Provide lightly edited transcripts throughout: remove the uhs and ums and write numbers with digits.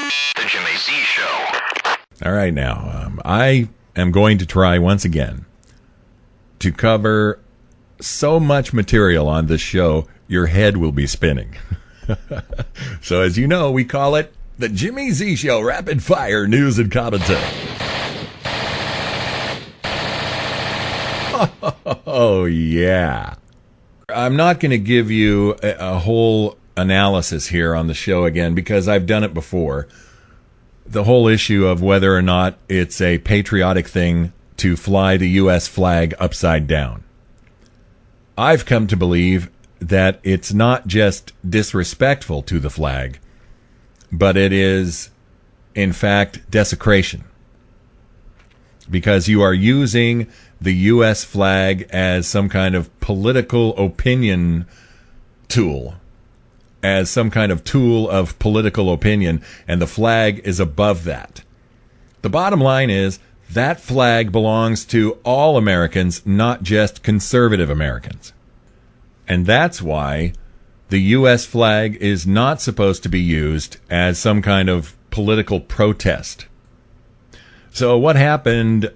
The Jimmy Z Show. All right, now, I am going to try once again to cover so much material on this show, your head will be spinning. So, as you know, we call it the Jimmy Z Show Rapid Fire News and Commentary. Oh, yeah. I'm not going to give you a whole analysis here on the show again because I've done it before. The whole issue of whether or not it's a patriotic thing to fly the U.S. flag upside down. I've come to believe that it's not just disrespectful to the flag, but it is, in fact, desecration. Because you are using the U.S. flag as some kind of political opinion tool, as some kind of tool of political opinion, and the flag is above that. The bottom line is that flag belongs to all Americans, not just conservative Americans. And that's why the U.S. flag is not supposed to be used as some kind of political protest. So what happened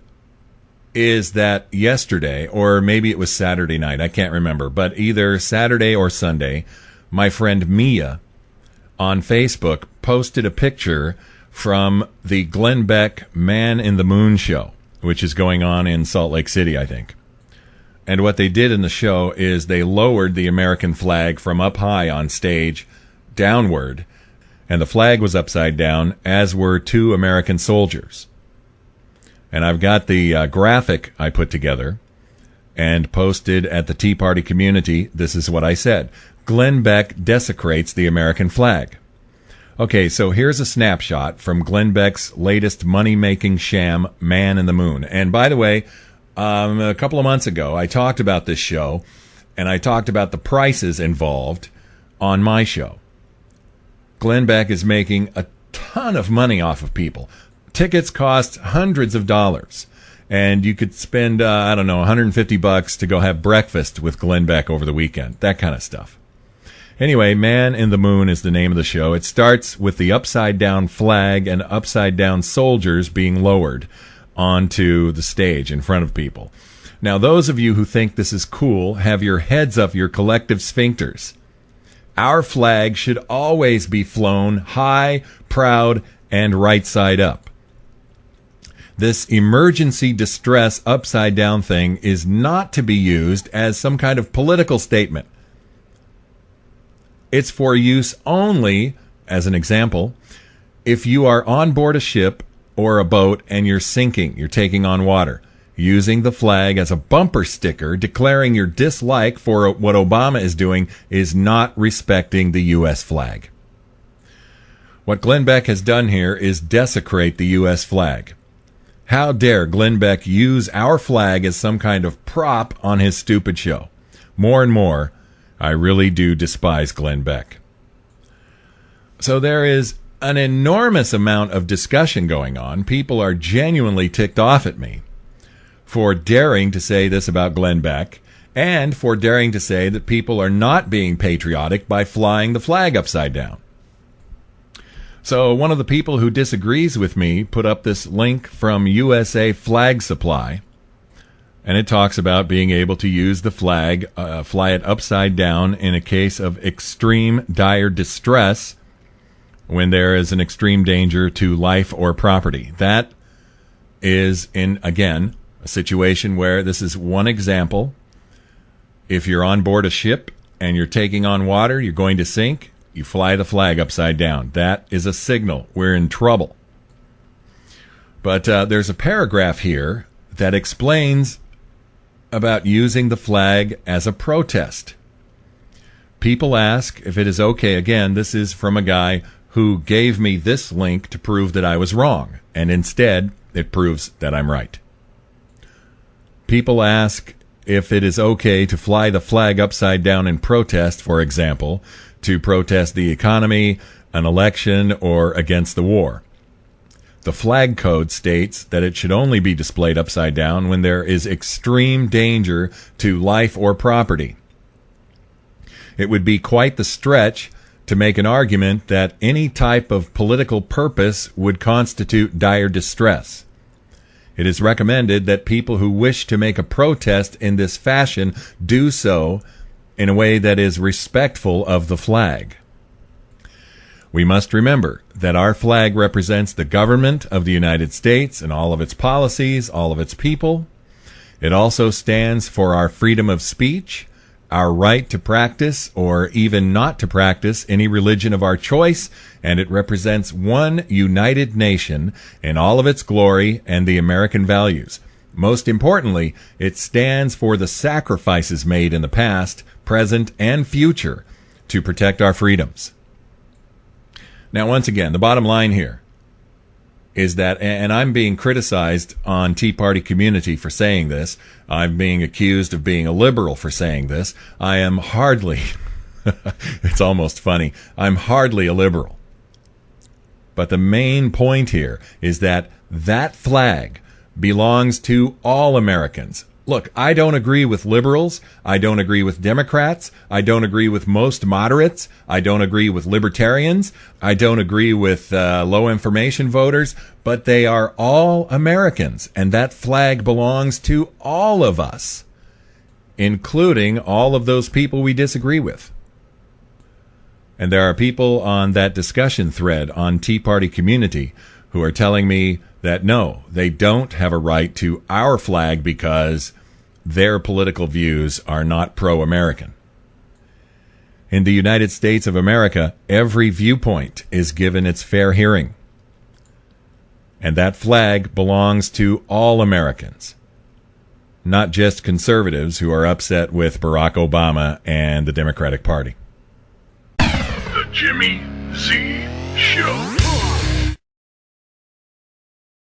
is that yesterday, or maybe it was Saturday night, I can't remember, but either Saturday or Sunday, my friend Mia on Facebook posted a picture from the Glenn Beck Man in the Moon show, which is going on in Salt Lake City, I think. And what they did in the show is they lowered the American flag from up high on stage downward, and the flag was upside down, as were two American soldiers. And I've got the graphic I put together and posted at the Tea Party community. This is what I said. Glenn Beck desecrates the American flag. Okay, so here's a snapshot from Glenn Beck's latest money-making sham, Man in the Moon. And by the way, a couple of months ago, I talked about this show, and I talked about the prices involved on my show. Glenn Beck is making a ton of money off of people. Tickets cost hundreds of dollars, and you could spend, $150 to go have breakfast with Glenn Beck over the weekend, that kind of stuff. Anyway, Man in the Moon is the name of the show. It starts with the upside-down flag and upside-down soldiers being lowered onto the stage in front of people. Now, those of you who think this is cool, have your heads up your collective sphincters. Our flag should always be flown high, proud, and right side up. This emergency distress upside-down thing is not to be used as some kind of political statement. It's for use only, as an example, if you are on board a ship or a boat and you're sinking, you're taking on water, using the flag as a bumper sticker, declaring your dislike for what Obama is doing is not respecting the U.S. flag. What Glenn Beck has done here is desecrate the U.S. flag. How dare Glenn Beck use our flag as some kind of prop on his stupid show? More and more, I really do despise Glenn Beck. So there is an enormous amount of discussion going on. People are genuinely ticked off at me for daring to say this about Glenn Beck and for daring to say that people are not being patriotic by flying the flag upside down. So one of the people who disagrees with me put up this link from USA Flag Supply, and it talks about being able to use the flag, fly it upside down in a case of extreme dire distress when there is an extreme danger to life or property. That is, again, a situation where this is one example. If you're on board a ship and you're taking on water, you're going to sink, you fly the flag upside down. That is a signal. We're in trouble. But there's a paragraph here that explains about using the flag as a protest. People ask if it is okay. Again, this is from a guy who gave me this link to prove that I was wrong, and instead it proves that I'm right. People ask if it is okay to fly the flag upside down in protest, for example, to protest the economy, an election, or against the war. The flag code states that it should only be displayed upside down when there is extreme danger to life or property. It would be quite the stretch to make an argument that any type of political purpose would constitute dire distress. It is recommended that people who wish to make a protest in this fashion do so in a way that is respectful of the flag. We must remember that our flag represents the government of the United States and all of its policies, all of its people. It also stands for our freedom of speech, our right to practice or even not to practice any religion of our choice, and it represents one united nation in all of its glory and the American values. Most importantly, it stands for the sacrifices made in the past, present, and future to protect our freedoms. Now, once again, the bottom line here is that, and I'm being criticized on Tea Party community for saying this. I'm being accused of being a liberal for saying this. I am hardly, it's almost funny, I'm hardly a liberal. But the main point here is that that flag belongs to all Americans. Look, I don't agree with liberals. I don't agree with Democrats. I don't agree with most moderates. I don't agree with libertarians. I don't agree with low information voters. But they are all Americans, and that flag belongs to all of us, including all of those people we disagree with. And there are people on that discussion thread on Tea Party community who are telling me that no, they don't have a right to our flag because their political views are not pro-American. In the United States of America, every viewpoint is given its fair hearing. And that flag belongs to all Americans, not just conservatives who are upset with Barack Obama and the Democratic Party. The Jimmy Z Show.